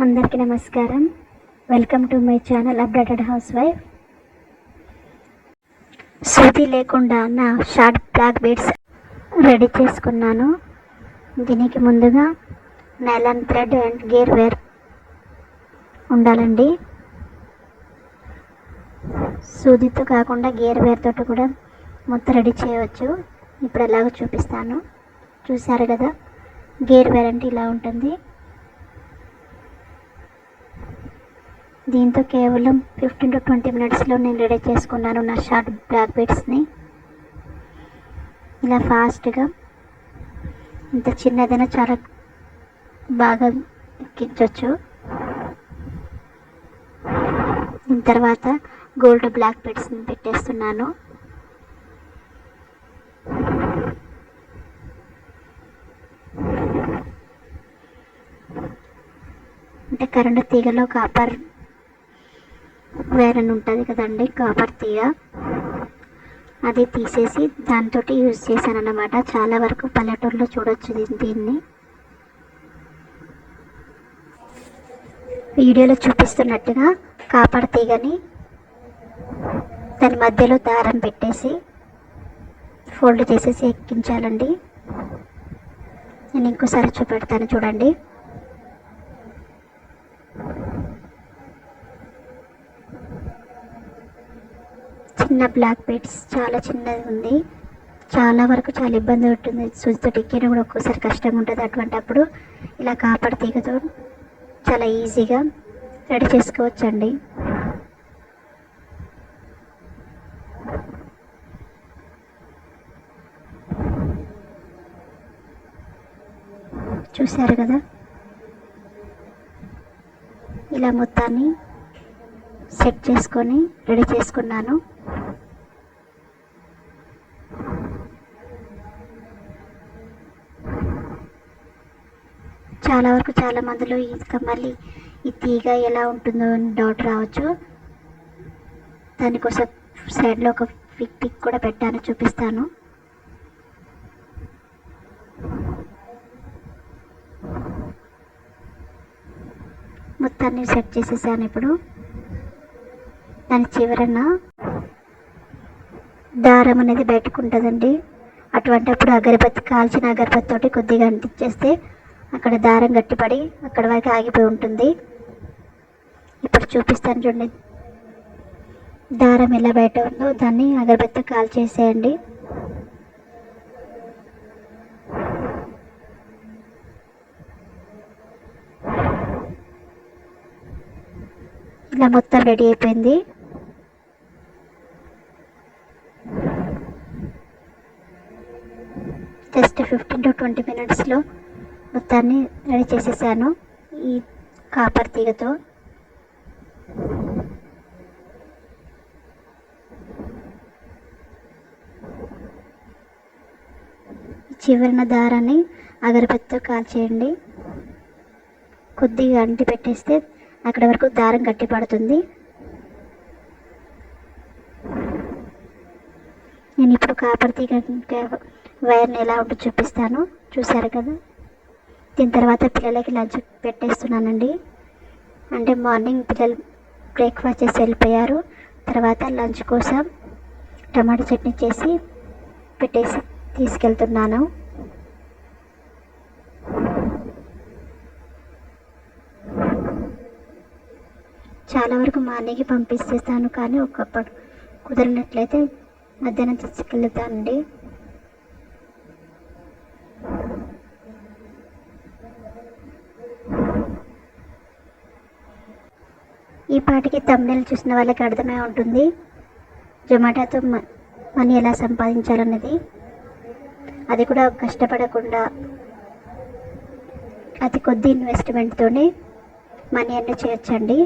అందరికీ నమస్కారం. Welcome to my channel updated house wife. సూది లేకుండా నా షార్ట్ బ్లాక్ బీడ్స్ రెడీ చేసుకున్నాను. దీనికి ముందుగా నైలాన్ థ్రెడ్ అండ్ గేర్ వేర్ ఉండాలండి. సూదితో కాకుండా గేర్ వేర్ తోటి కూడా మొత్తం రెడీ చేయవచ్చు. ఇప్పుడు ఎలాగో చూపిస్తాను. చూసారు కదా, గేర్ వేర్ అంటే ఇలా ఉంటుంది. దీంతో కేవలం 15 to 20 minutesలో నేను రెడీ చేసుకున్నాను నా షార్ట్ బ్లాక్ బీడ్స్ని. ఇలా ఫాస్ట్గా, ఇంత చిన్నదైనా చాలా బాగా ఎక్కించవచ్చు. దీని తర్వాత గోల్డ్ బ్లాక్ బీడ్స్ని పెట్టేస్తున్నాను. అంటే కరెంటు తీగలో కాపర్ వేరే ఉంటుంది కదండి, కాపర్ తీగ, అది తీసేసి దాంతో యూజ్ చేశాను అన్నమాట. చాలా వరకు పల్లెటూరులో చూడొచ్చు దీన్ని. వీడియోలో చూపిస్తున్నట్టుగా కాపర్ తీగని దాని మధ్యలో దారం పెట్టేసి ఫోల్డ్ చేసేసి ఎక్కించాలండి. నేను ఇంకోసారి చూపెడతాను, చూడండి. చిన్న బ్లాక్ బీడ్స్, చాలా చిన్నది ఉంది. చాలా వరకు చాలా ఇబ్బంది ఉంటుంది. సూదితో ఎక్కిన కూడా ఒక్కోసారి కష్టంగా ఉంటుంది. అటువంటప్పుడు ఇలా కాపర్ తీగతో చాలా ఈజీగా రెడీ చేసుకోవచ్చండి. చూశారు కదా, ఇలా మొత్తాన్ని సెట్ చేసుకొని రెడీ చేసుకున్నాను. చాలా వరకు చాలా మందిలో మళ్ళీ ఈ తీగ ఎలా ఉంటుందో అని డౌట్ రావచ్చు. దానికోసం సైడ్లో ఒక పిక్ కూడా పెట్టాను, చూపిస్తాను. మొత్తాన్ని సెట్ చేసేసాను. ఇప్పుడు దాని చివరన దారం అనేది బయటకు ఉంటుందండి. అటువంటిప్పుడు అగరబత్తి, కాల్చిన అగరబత్తి తోటి కొద్దిగా అంటించేస్తే అక్కడ దారం గట్టిపడి అక్కడ వరకు ఆగిపోయి ఉంటుంది. ఇప్పుడు చూపిస్తాను చూడండి, దారం ఎలా బయట ఉందో దాన్ని అగరబత్తి కాల్ చేసేయండి. ఇలా మొత్తం రెడీ అయిపోయింది. జస్ట్ 15 to 20 minutesలో మొత్తాన్ని రెడీ చేసేసాను ఈ కాపర్ తీగతో. చివరిన దారాన్ని అగరబత్తితో కాల్చేయండి. కొద్దిగా అంటి పెట్టేస్తే అక్కడ వరకు దారం గట్టి పడుతుంది. నేను ఇప్పుడు కాపర్ తీగ వైర్ని ఎలా ఉంటో చూపిస్తాను. చూసారు కదా, దీని తర్వాత పిల్లలకి లంచ్ పెట్టేస్తున్నానండి. అంటే మార్నింగ్ పిల్లలు బ్రేక్ఫాస్ట్ చేసి వెళ్ళిపోయారు. తర్వాత లంచ్ కోసం టమాటా చట్నీ చేసి పెట్టేసి తీసుకెళ్తున్నాను. చాలా వరకు మార్నింగ్ పంపిస్తేస్తాను, కానీ ఒకప్పుడు కుదిరినట్లయితే మధ్యాహ్నం తీసుకెళ్తానండి. ఈ పాటికి థంబ్నెయిల్ చూసిన వాళ్ళకి అర్థమై ఉంటుంది జొమాటోతో మనీ ఎలా సంపాదించాలన్నది. అది కూడా కష్టపడకుండా అతి కొద్ది ఇన్వెస్ట్మెంట్తోనే మనీ అన్నీ చేయొచ్చండి.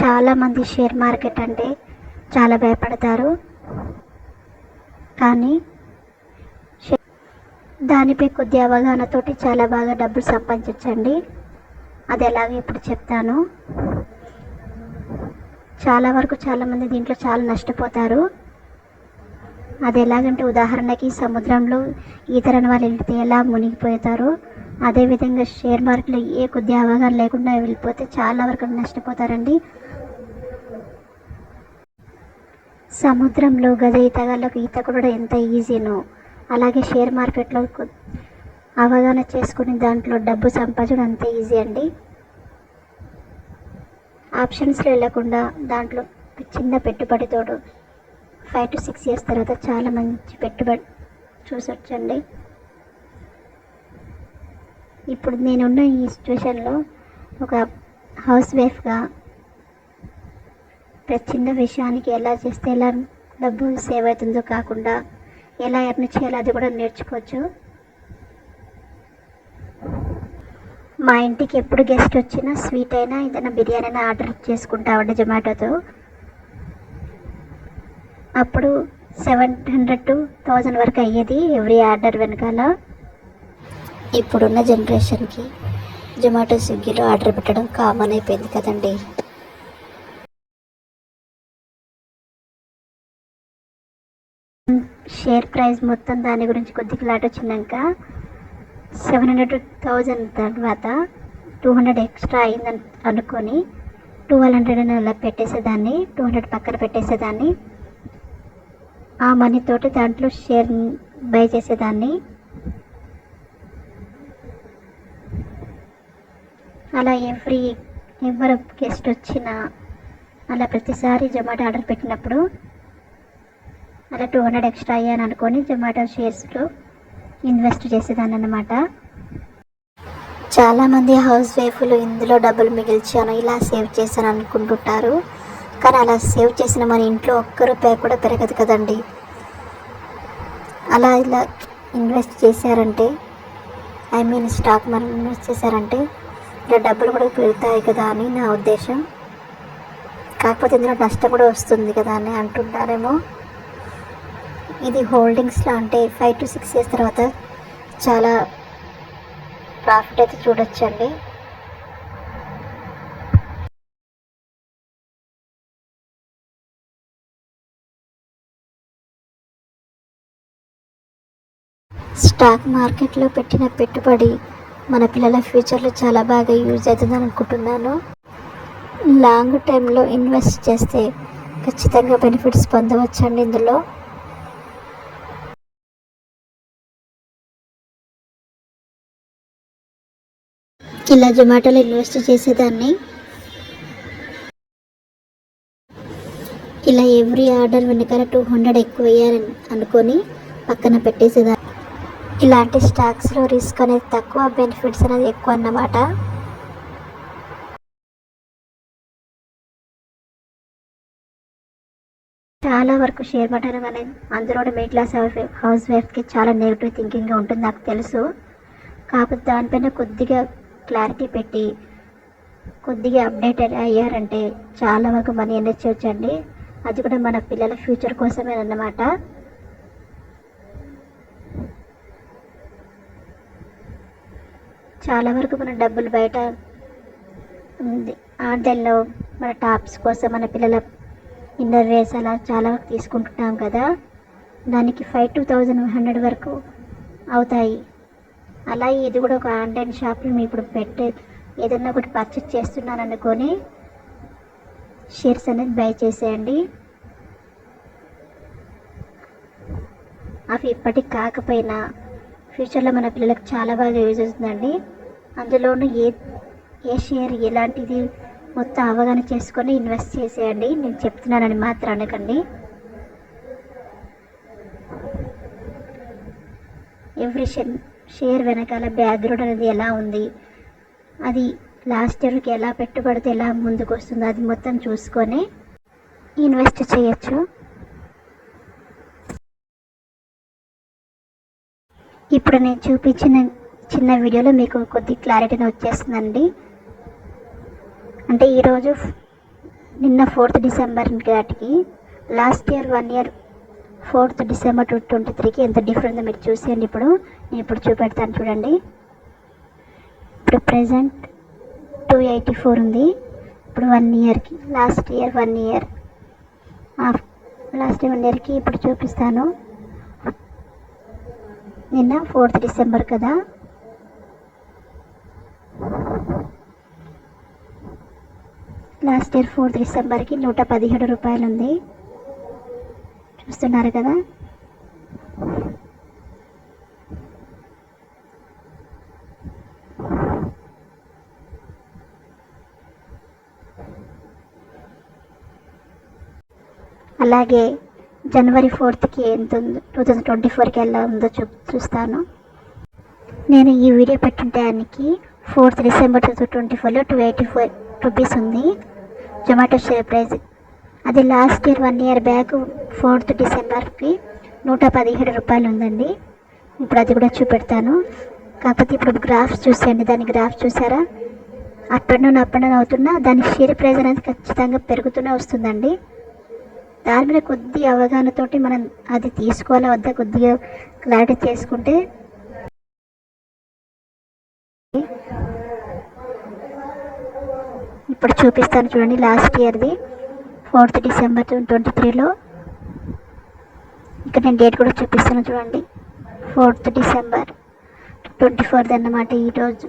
చాలామంది షేర్ మార్కెట్ అంటే చాలా భయపడతారు, కానీ దానిపై కొద్ది అవగాహనతోటి చాలా బాగా డబ్బులు సంపాదించండి. అది ఎలాగో ఇప్పుడు చెప్తాను. చాలా వరకు చాలామంది దీంట్లో చాలా నష్టపోతారు. అది ఎలాగంటే ఉదాహరణకి సముద్రంలో ఈతరని వాళ్ళు వెళ్తే ఎలా మునిగిపోతారో అదేవిధంగా షేర్ మార్కెట్లో ఏ కొద్ది అవగాహన లేకుండా వెళ్ళిపోతే చాలా వరకు నష్టపోతారండి. సముద్రంలో గజ ఈతగాళ్ళకు ఈత కూడా ఎంత ఈజీనో అలాగే షేర్ మార్కెట్లో అవగాహన చేసుకుని దాంట్లో డబ్బు సంపాదించడం అంతే ఈజీ అండి. ఆప్షన్స్లో వెళ్ళకుండా దాంట్లో చిన్న పెట్టుబడితోడు 5 to 6 years తర్వాత చాలా మంచి పెట్టుబడి చూసొచ్చండి. ఇప్పుడు నేనున్న ఈ సిచ్యువేషన్లో ఒక హౌస్ వైఫ్గా ప్రతి చిన్న విషయానికి ఎలా చేస్తే ఎలా డబ్బు సేవ్ అవుతుందో కాకుండా ఎలా ఎర్న్ చేయాలో అది కూడా నేర్చుకోవచ్చు. మా ఇంటికి ఎప్పుడు గెస్ట్ వచ్చినా స్వీట్ అయినా ఏదైనా బిర్యానీ అయినా ఆర్డర్ చేసుకుంటామండి జొమాటోతో. అప్పుడు 700 to 1000 వరకు అయ్యేది ఎవ్రీ ఆర్డర్ వెనకాల. ఇప్పుడున్న జనరేషన్కి జొమాటో స్విగ్గీలో ఆర్డర్ పెట్టడం కామన్ అయిపోయింది కదండి. షేర్ ప్రైస్ మొత్తం దాని గురించి కొద్ది క్లాట్ వచ్చినాక 700 to 1000 తర్వాత 200 ఎక్స్ట్రా అయిందని అనుకొని 1200 అలా పెట్టేసేదాన్ని, 200 పక్కన పెట్టేసేదాన్ని. ఆ మనీతోటి దాంట్లో షేర్ బై చేసేదాన్ని. అలా ఎవరు గెస్ట్ వచ్చినా అలా ప్రతిసారి జొమాటో ఆర్డర్ పెట్టినప్పుడు అలా 200 ఎక్స్ట్రా అయ్యాను అనుకొని జొమాటో షేర్స్లో ఇన్వెస్ట్ చేసేదాన్ని అన్నమాట. చాలామంది హౌస్ వైఫ్లు ఇందులో డబ్బులు మిగిల్చాను ఇలా సేవ్ చేశాను అనుకుంటుంటారు. కానీ అలా సేవ్ చేసిన మన ఇంట్లో ఒక్క రూపాయి కూడా పెరగదు కదండి. అలా ఇలా ఇన్వెస్ట్ చేశారంటే స్టాక్ మనం ఇన్వెస్ట్ చేశారంటే ఇలా డబ్బులు కూడా పెరుగుతాయి కదా అని నా ఉద్దేశం. కాకపోతే ఇందులో నష్టం కూడా వస్తుంది కదా అని అంటుంటారేమో. ఇది హోల్డింగ్స్లో అంటే 5 to 6 years తర్వాత చాలా ప్రాఫిట్ అయితే చూడొచ్చండి. స్టాక్ మార్కెట్లో పెట్టిన పెట్టుబడి మన పిల్లల ఫ్యూచర్లో చాలా బాగా యూజ్ అవుతుందని అనుకుంటున్నాను. లాంగ్ టైంలో ఇన్వెస్ట్ చేస్తే ఖచ్చితంగా బెనిఫిట్స్ పొందవచ్చండి ఇందులో. ఇలా జొమాటోలో ఇన్వెస్ట్ చేసేదాన్ని. ఇలా ఎవ్రీ ఆర్డర్ వెనకాల 200 ఎక్కువ అయ్యారని అనుకొని పక్కన పెట్టేసేదాన్ని. ఇలాంటి స్టాక్స్లో రిస్క్ అనేది తక్కువ, బెనిఫిట్స్ అనేది ఎక్కువ అన్నమాట. చాలా వరకు షేర్ మార్కెట్ అనేది అందులో మిడిల్ క్లాస్ హౌస్ వైఫ్కి చాలా నెగిటివ్ థింకింగ్గా ఉంటుంది నాకు తెలుసు. కాకపోతే దానిపైన కొద్దిగా క్లారిటీ పెట్టి కొద్దిగా అప్డేట్ అయ్యారంటే చాలా వరకు మనీ ఎర్న్ చేయొచ్చండి. అది కూడా మన పిల్లల ఫ్యూచర్ కోసమే అన్నమాట. చాలా వరకు మన డబ్బులు బయట ఆన్లైన్లో మన టాప్స్ కోసం మన పిల్లల ఇన్నర్ వేర్స్ అలా చాలా వరకు తీసుకుంటున్నాం కదా, దానికి 5 to 1100 వరకు అవుతాయి. అలాగే ఇది కూడా ఒక ఆన్లైన్ షాప్లో మీ ఇప్పుడు ఏదన్నా ఒకటి పర్చేస్ చేస్తున్నాను అనుకొని షేర్స్ అనేది బై చేసేయండి. అవి ఇప్పటికి కాకపోయినా ఫ్యూచర్లో మన పిల్లలకు చాలా బాగా యూజ్ అవుతుందండి. అందులోనూ ఏ షేర్ ఎలాంటిది మొత్తం అవగాహన చేసుకొని ఇన్వెస్ట్ చేసేయండి. నేను చెప్తున్నానని మాత్రం అనకండి. ఎవ్రీ షేర్ వెనకాల బ్యాక్గ్రౌండ్ అనేది ఎలా ఉంది, అది లాస్ట్ ఇయర్కి ఎలా పెట్టుబడితే ఎలా ముందుకు వస్తుందో అది మొత్తం చూసుకొని ఇన్వెస్ట్ చేయొచ్చు. ఇప్పుడు నేను చూపించిన చిన్న వీడియోలో మీకు కొద్ది క్లారిటీని వచ్చేస్తుందండి. అంటే ఈరోజు నిన్న 4th December నాటికి last year 1 year 4th December 2023కి ఎంత డిఫరెంట్ మీరు చూసేయండి. నేను ఇప్పుడు చూపెడతాను చూడండి. ఇప్పుడు ప్రజెంట్ 284 ఉంది. ఇప్పుడు 1 yearకి లాస్ట్ ఇయర్ 1 year ఇప్పుడు చూపిస్తాను. నిన్న 4th డిసెంబర్ కదా, లాస్ట్ ఇయర్ 4th డిసెంబర్కి 117 రూపాయలు ఉంది. చూస్తున్నారు కదా. అలాగే జనవరి 4థ్కి ఎంత ఉందో, 2024కి ఎలా ఉందో చూస్తాను. నేను ఈ వీడియో పెట్టిన టైంకి 4th డిసెంబర్ 2024లో 284 రూపీస్ ఉంది జొమాటో షేర్ ప్రైస్. అది last year 1 year back 4th డిసెంబర్కి 117 రూపాయలు ఉందండి. ఇప్పుడు అది కూడా చూపెడతాను. కాకపోతే ఇప్పుడు గ్రాఫ్స్ చూసేయండి. దాని గ్రాఫ్ చూసారా, అప్ అండ్ డౌన్ అవుతున్నా దాని షేర్ ప్రైస్ అనేది ఖచ్చితంగా పెరుగుతూనే వస్తుందండి. దాని మీద కొద్ది అవగాహనతోటి మనం అది తీసుకోవాలా వద్దా కొద్దిగా క్లారిటీ చేసుకుంటే ఇప్పుడు చూపిస్తాను చూడండి. లాస్ట్ ఇయర్ది 4th డిసెంబర్ 2023లో ఇక్కడ నేను డేట్ కూడా చూపిస్తాను చూడండి. 4th డిసెంబర్ 2024 అన్నమాట ఈరోజు.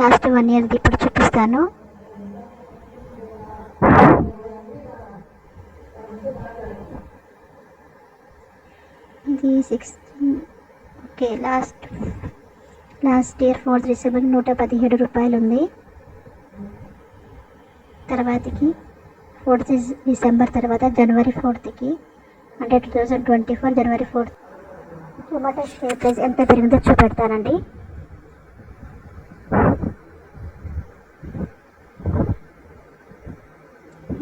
లాస్ట్ 1 ఇయర్ది ఇప్పుడు చూపిస్తాను. ఇది 16 ఓకే. లాస్ట్ ఇయర్ 4th డిసెంబర్కి 117 రూపాయలు ఉంది. తర్వాతకి 4th డిసెంబర్ తర్వాత జనవరి 4థ్కి అంటే 2024 జనవరి 4th జొమాటో షేర్ ప్రైస్ ఎంత పెరిగిందో చూపెడతానండి.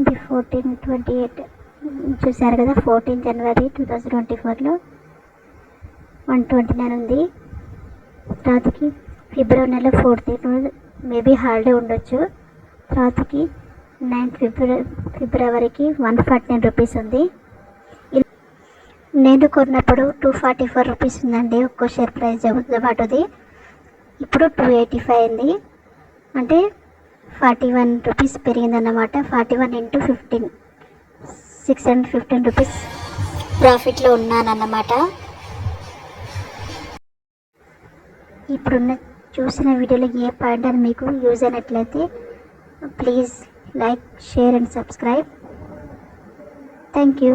ఇది 1428 చూసారు కదా. 14 జనవరి 2024లో 129 ఉంది. తర్వాతకి ఫిబ్రవరి నెల 4th మేబీ హాలిడే ఉండొచ్చు. తర్వాతకి 9th ఫిబ్రవరికి 149 రూపీస్ ఉంది. నేను కొన్నప్పుడు 244 రూపీస్ ఉందండి ఒక్కో షేర్ ప్రైస్ జొమాటోది. ఇప్పుడు 285 అయింది. అంటే 41 రూపీస్ పెరిగిందన్నమాట. 41 × 15 615 రూపీస్ ప్రాఫిట్లో ఉన్నానన్నమాట. ఇప్పుడున్న చూసిన వీడియోలో ఏ పాయింట్ అని మీకు యూజ్ అయినట్లయితే please like, share and subscribe. Thank you.